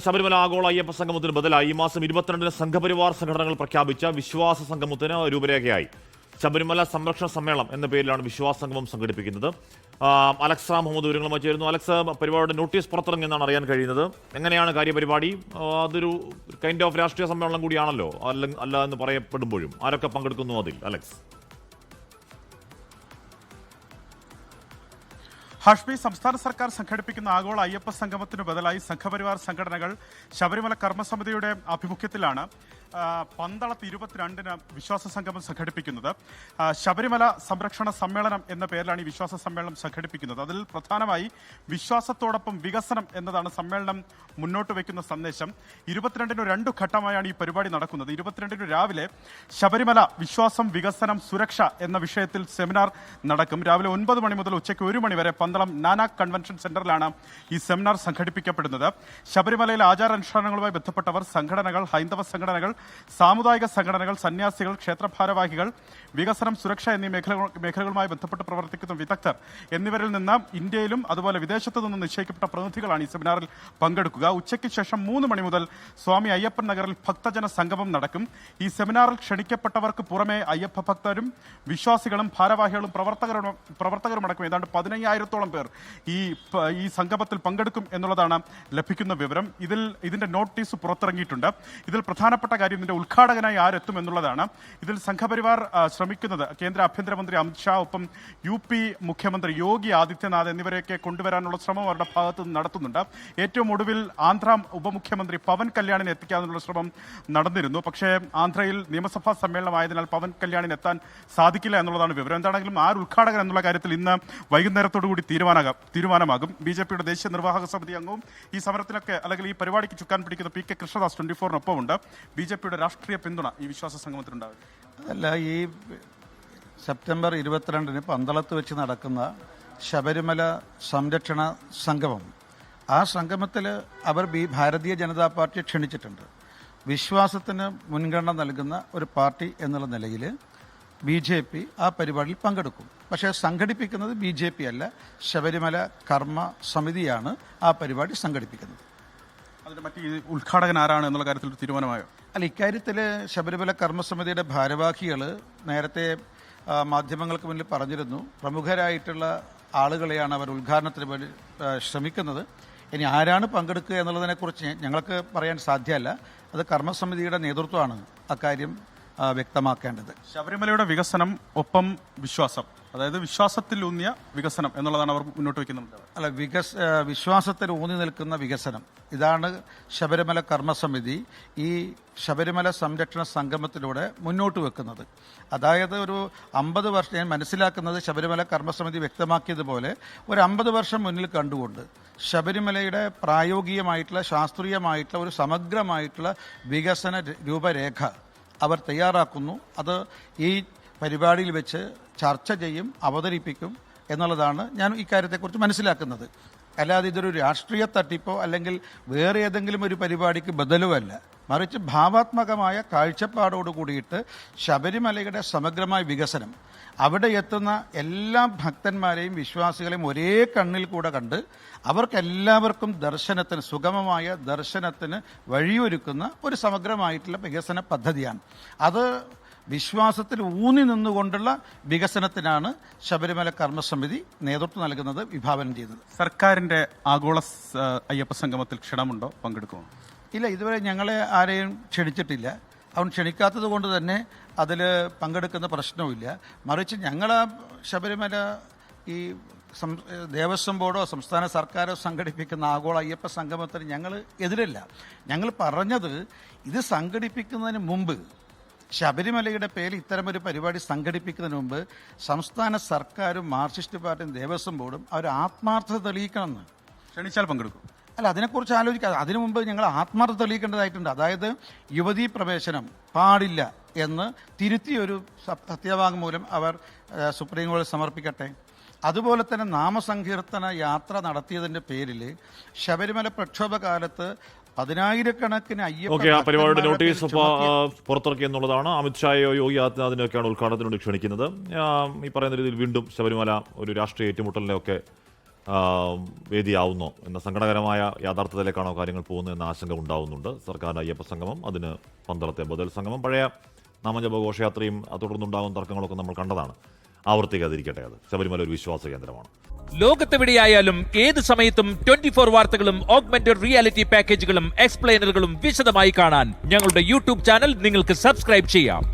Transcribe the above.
ശബരിമല ആഗോള അയ്യപ്പ സംഗമത്തിന് ബദലായി ഈ മാസം 22-ന് സംഘപരിവാർ സംഘടനകൾ പ്രഖ്യാപിച്ച വിശ്വാസ സംഗമത്തിന് രൂപരേഖയായി. ശബരിമല സംരക്ഷണ സമ്മേളനം എന്ന പേരിലാണ് വിശ്വാസ സംഗമം സംഘടിപ്പിക്കുന്നത്. അലക്സ മുഹമ്മദ് വിവരങ്ങളുമായി ചേരുന്നു. അലക്സ, പരിപാടിയുടെ നോട്ടീസ് പുറത്തിറങ്ങി എന്നാണ് അറിയാൻ കഴിയുന്നത്. എങ്ങനെയാണ് കാര്യപരിപാടി? അതൊരു കൈൻഡ് ഓഫ് രാഷ്ട്രീയ സമ്മേളനം കൂടിയാണല്ലോ, അല്ല എന്ന് പറയപ്പെടുമ്പോഴും ആരൊക്കെ പങ്കെടുക്കുന്നു അതിൽ? അലക്സ്. ഹാഷ്മി, സംസ്ഥാന സർക്കാർ സംഘടിപ്പിക്കുന്ന ആഗോള അയ്യപ്പ സംഗമത്തിനു ബദലായി സംഘപരിവാർ സംഘടനകൾ ശബരിമല കർമ്മസമിതിയുടെ ആഭിമുഖ്യത്തിലാണ് പന്തളത്ത് 22-ന് വിശ്വാസ സംഗമം സംഘടിപ്പിക്കുന്നത്. ശബരിമല സംരക്ഷണ സമ്മേളനം എന്ന പേരിലാണ് ഈ വിശ്വാസ സമ്മേളനം സംഘടിപ്പിക്കുന്നത്. അതിൽ പ്രധാനമായി വിശ്വാസത്തോടൊപ്പം വികസനം എന്നതാണ് സമ്മേളനം മുന്നോട്ട് വയ്ക്കുന്ന സന്ദേശം. 22-ന് 2 ഘട്ടമായാണ് ഈ പരിപാടി നടക്കുന്നത്. 22-ന് രാവിലെ ശബരിമല വിശ്വാസം, വികസനം, സുരക്ഷ എന്ന വിഷയത്തിൽ സെമിനാർ നടക്കും. രാവിലെ 9 മണി മുതൽ ഉച്ചയ്ക്ക് 1 മണി വരെ പന്തളം നാനാക് കൺവെൻഷൻ സെന്ററിലാണ് ഈ സെമിനാർ സംഘടിപ്പിക്കപ്പെടുന്നത്. ശബരിമലയിലെ ആചാരാനുഷ്ഠാനങ്ങളുമായി ബന്ധപ്പെട്ടവർ, സംഘടനകൾ, ഹൈന്ദവ സംഘടനകൾ, സാമുദായിക സംഘടനകൾ, സന്യാസികൾ, ക്ഷേത്രഭാരവാഹികൾ, വികസനം, സുരക്ഷ എന്നീ മേഖലകളുമായി ബന്ധപ്പെട്ട് പ്രവർത്തിക്കുന്ന വിദഗ്ധർ എന്നിവരിൽ നിന്ന് ഇന്ത്യയിലും അതുപോലെ വിദേശത്തു നിന്നും നിശ്ചയിക്കപ്പെട്ട പ്രതിനിധികളാണ് ഈ സെമിനാറിൽ പങ്കെടുക്കുക. ഉച്ചയ്ക്ക് ശേഷം 3 മണി മുതൽ സ്വാമി അയ്യപ്പൻ നഗറിൽ ഭക്തജന സംഗമം നടക്കും. ഈ സെമിനാറിൽ ക്ഷണിക്കപ്പെട്ടവർക്ക് പുറമെ അയ്യപ്പ ഭക്തരും വിശ്വാസികളും ഭാരവാഹികളും പ്രവർത്തകരും അടക്കം ഏതാണ്ട് 15,000-ഓളം പേർ ഈ സംഗമത്തിൽ പങ്കെടുക്കും എന്നുള്ളതാണ് ലഭിക്കുന്ന വിവരം. ഇതിന്റെ നോട്ടീസ് പുറത്തിറങ്ങിയിട്ടുണ്ട്. ഇതിൽ പ്രധാനപ്പെട്ട കാര്യം ഇതിന്റെ ഉദ്ഘാടകനായി ആരെത്തും എന്നുള്ളതാണ്. ഇതിൽ സംഘപരിവാർ ശ്രമിക്കുന്നത് കേന്ദ്ര ആഭ്യന്തരമന്ത്രി അമിത്ഷാ, ഒപ്പം UP മുഖ്യമന്ത്രി യോഗി ആദിത്യനാഥ് എന്നിവരെയൊക്കെ കൊണ്ടുവരാനുള്ള ശ്രമം അവരുടെ ഭാഗത്ത് നിന്ന് നടത്തുന്നുണ്ട്. ഏറ്റവും ഒടുവിൽ ആന്ധ്ര ഉപമുഖ്യമന്ത്രി പവൻ കല്യാണിനെ എത്തിക്കാനുള്ള ശ്രമം നടന്നിരുന്നു. പക്ഷേ ആന്ധ്രയിൽ നിയമസഭാ സമ്മേളനമായതിനാൽ പവൻ കല്യാണിന് എത്താൻ സാധിക്കില്ല എന്നുള്ളതാണ് വിവരം. എന്താണെങ്കിലും ആര് ഉദ്ഘാടകൻ എന്നുള്ള കാര്യത്തിൽ ഇന്ന് വൈകുന്നേരത്തോടുകൂടി തീരുമാനമാകും. BJPയുടെ ദേശീയ നിർവാഹക സമിതി അംഗവും ഈ സമരത്തിനൊക്കെ അല്ലെങ്കിൽ ഈ പരിപാടിക്ക് ചുക്കാൻ പിടിക്കുന്ന PK കൃഷ്ണദാസ് 24-നൊപ്പമുണ്ട്. BJPയുടെ രാഷ്ട്രീയ പിന്തുണ ഈ വിശ്വാസ സംഗമത്തിനുണ്ടാകും. അതല്ല, ഈ സെപ്റ്റംബർ 22-ന് പന്തളത്ത് വെച്ച് നടക്കുന്ന ശബരിമല സംരക്ഷണ സംഗമം, ആ സംഗമത്തിൽ അവർ ഭാരതീയ ജനതാ പാർട്ടിയെ ക്ഷണിച്ചിട്ടുണ്ട്. വിശ്വാസത്തിന് മുൻഗണന നൽകുന്ന ഒരു പാർട്ടി എന്നുള്ള നിലയിൽ BJP ആ പരിപാടിയിൽ പങ്കെടുക്കും. പക്ഷേ സംഘടിപ്പിക്കുന്നത് BJP അല്ല, ശബരിമല കർമ്മ സമിതിയാണ് ആ പരിപാടി സംഘടിപ്പിക്കുന്നത്. അതിന്റെ മറ്റ് ഉദ്ഘാടകൻ ആരാണ് എന്നുള്ള കാര്യത്തിൽ തീരുമാനമായോ? അല്ല, ഇക്കാര്യത്തിൽ ശബരിമല കർമ്മസമിതിയുടെ ഭാരവാഹികൾ നേരത്തെ മാധ്യമങ്ങൾക്ക് മുന്നിൽ പറഞ്ഞിരുന്നു. പ്രമുഖരായിട്ടുള്ള ആളുകളെയാണ് അവർ ഉദ്ഘാടനത്തിന് വേണ്ടി ശ്രമിക്കുന്നത്. ഇനി ആരാണ് പങ്കെടുക്കുക എന്നുള്ളതിനെക്കുറിച്ച് ഞങ്ങൾക്ക് പറയാൻ സാധ്യമല്ല. അത് കർമ്മസമിതിയുടെ നേതൃത്വമാണ് അക്കാര്യം വ്യക്തമാക്കേണ്ടത്. ശബരിമലയുടെ വികസനം ഒപ്പം വിശ്വാസം, അതായത് വിശ്വാസത്തിലൂന്നിയ വികസനം എന്നുള്ളതാണ് അവർ മുന്നോട്ട് വയ്ക്കുന്നത്. അല്ല, വിശ്വാസത്തിൽ ഊന്നി നിൽക്കുന്ന വികസനം, ഇതാണ് ശബരിമല കർമ്മസമിതി ഈ ശബരിമല സംരക്ഷണ സംഗമത്തിലൂടെ മുന്നോട്ട് വെക്കുന്നത്. അതായത് ഒരു 50 വർഷം, ഞാൻ മനസ്സിലാക്കുന്നത് ശബരിമല കർമ്മസമിതി വ്യക്തമാക്കിയതുപോലെ ഒരു 50 വർഷം മുന്നിൽ കണ്ടുകൊണ്ട് ശബരിമലയുടെ പ്രായോഗികമായിട്ടുള്ള ശാസ്ത്രീയമായിട്ടുള്ള ഒരു സമഗ്രമായിട്ടുള്ള വികസന രൂപരേഖ അവർ തയ്യാറാക്കുന്നു. അത് ഈ പരിപാടിയിൽ വെച്ച് ചർച്ച ചെയ്യും, അവതരിപ്പിക്കും എന്നുള്ളതാണ് ഞാൻ ഇക്കാര്യത്തെക്കുറിച്ച് മനസ്സിലാക്കുന്നത്. അല്ലാതെ ഇതൊരു രാഷ്ട്രീയ തട്ടിപ്പോ അല്ലെങ്കിൽ വേറെ ഏതെങ്കിലും ഒരു പരിപാടിക്ക് ബദലുമല്ല, മറിച്ച് ഭാവാത്മകമായ കാഴ്ചപ്പാടോട് കൂടിയിട്ട് ശബരിമലയുടെ സമഗ്രമായ വികസനം, അവിടെ എത്തുന്ന എല്ലാ ഭക്തന്മാരെയും വിശ്വാസികളെയും ഒരേ കണ്ണിൽ കൂടെ കണ്ട് അവർക്കെല്ലാവർക്കും ദർശനത്തിന്, സുഗമമായ ദർശനത്തിന് വഴിയൊരുക്കുന്ന ഒരു സമഗ്രമായിട്ടുള്ള വികസന പദ്ധതിയാണ്. അത് വിശ്വാസത്തിൽ ഊന്നി നിന്നുകൊണ്ടുള്ള വികസനത്തിനാണ് ശബരിമല കർമ്മസമിതി നേതൃത്വം നൽകുന്നത്, വിഭാവനം ചെയ്യുന്നത്. സർക്കാരിന്റെ ആഗോള അയ്യപ്പ സംഗമത്തിൽ ക്ഷണമുണ്ടോ, പങ്കെടുക്കുമോ? ഇല്ല, ഇതുവരെ ഞങ്ങളെ ആരെയും ക്ഷണിച്ചിട്ടില്ല. അവൻ ക്ഷണിക്കാത്തത് കൊണ്ട് തന്നെ അതിൽ പങ്കെടുക്കുന്ന പ്രശ്നവുമില്ല. മറിച്ച് ഞങ്ങൾ ശബരിമല ഈ ദേവസ്വം ബോർഡോ സംസ്ഥാന സർക്കാരോ സംഘടിപ്പിക്കുന്ന ആഗോള അയ്യപ്പ സംഗമത്തിന് ഞങ്ങൾ എതിരല്ല. ഞങ്ങൾ പറഞ്ഞത് ഇത് സംഘടിപ്പിക്കുന്നതിന് മുമ്പ്, ശബരിമലയുടെ പേരിൽ ഇത്തരമൊരു പരിപാടി സംഘടിപ്പിക്കുന്നതിന് മുമ്പ് സംസ്ഥാന സർക്കാരും മാർക്സിസ്റ്റ് പാർട്ടിയും ദേവസ്വം ബോർഡും അവർ ആത്മാർത്ഥത തെളിയിക്കണമെന്ന്. ക്ഷണിച്ചാൽ പങ്കെടുക്കും? അല്ല, അതിനെക്കുറിച്ച് ആലോചിക്കാതെ അതിനു മുമ്പ് ഞങ്ങൾ ആത്മാർത്ഥത തെളിയിക്കേണ്ടതായിട്ടുണ്ട്. അതായത് യുവതീ പ്രവേശനം പാടില്ല എന്ന് തിരുത്തിയൊരു സത്യവാങ്മൂലം അവർ സുപ്രീം കോടതി സമർപ്പിക്കട്ടെ. അതുപോലെ തന്നെ നാമസങ്കീർത്തന യാത്ര നടത്തിയതിന്റെ പേരിൽ ശബരിമല പ്രക്ഷോഭ കാലത്ത് 10,000-കണക്കിന് പരിപാടിയുടെ നോട്ടീസ് പുറത്തിറക്കി എന്നുള്ളതാണ്. അമിത്ഷായോ യോഗി ആദിത്യനാഥിനെയൊക്കെയാണ് ഉദ്ഘാടനത്തിനോട് ക്ഷണിക്കുന്നത്. ഈ പറയുന്ന രീതിയിൽ വീണ്ടും ശബരിമല ഒരു രാഷ്ട്രീയ ഏറ്റുമുട്ടലിനെയൊക്കെ വേദിയാവുന്നോ എന്ന സങ്കടകരമായ യാഥാർത്ഥ്യത്തിലേക്കാണോ കാര്യങ്ങൾ പോകുന്നത് എന്ന ആശങ്ക ഉണ്ടാവുന്നുണ്ട്. സർക്കാരിൻ്റെ അയ്യപ്പ സംഗമം, അതിന് പന്തളത്തെ ബദൽ സംഗമം, പഴയ നാമജപ ഘോഷയാത്രയും തുടർന്നുണ്ടാകുന്ന തർക്കങ്ങളൊക്കെ നമ്മൾ കണ്ടതാണ്. ആവർത്തിക്കാതിരിക്കട്ടെ. അത് ശബരിമല ഒരു വിശ്വാസ കേന്ദ്രമാണ്. ലോകത്തെവിടെയായാലും ഏത് സമയത്തും 24 വാർത്തകളും ഓഗ്മെന്റഡ് റിയാലിറ്റി പാക്കേജുകളും എക്സ്പ്ലെയിനറുകളും വിശദമായി കാണാൻ ഞങ്ങളുടെ യൂട്യൂബ് ചാനൽ നിങ്ങൾക്ക് സബ്സ്ക്രൈബ് ചെയ്യാം.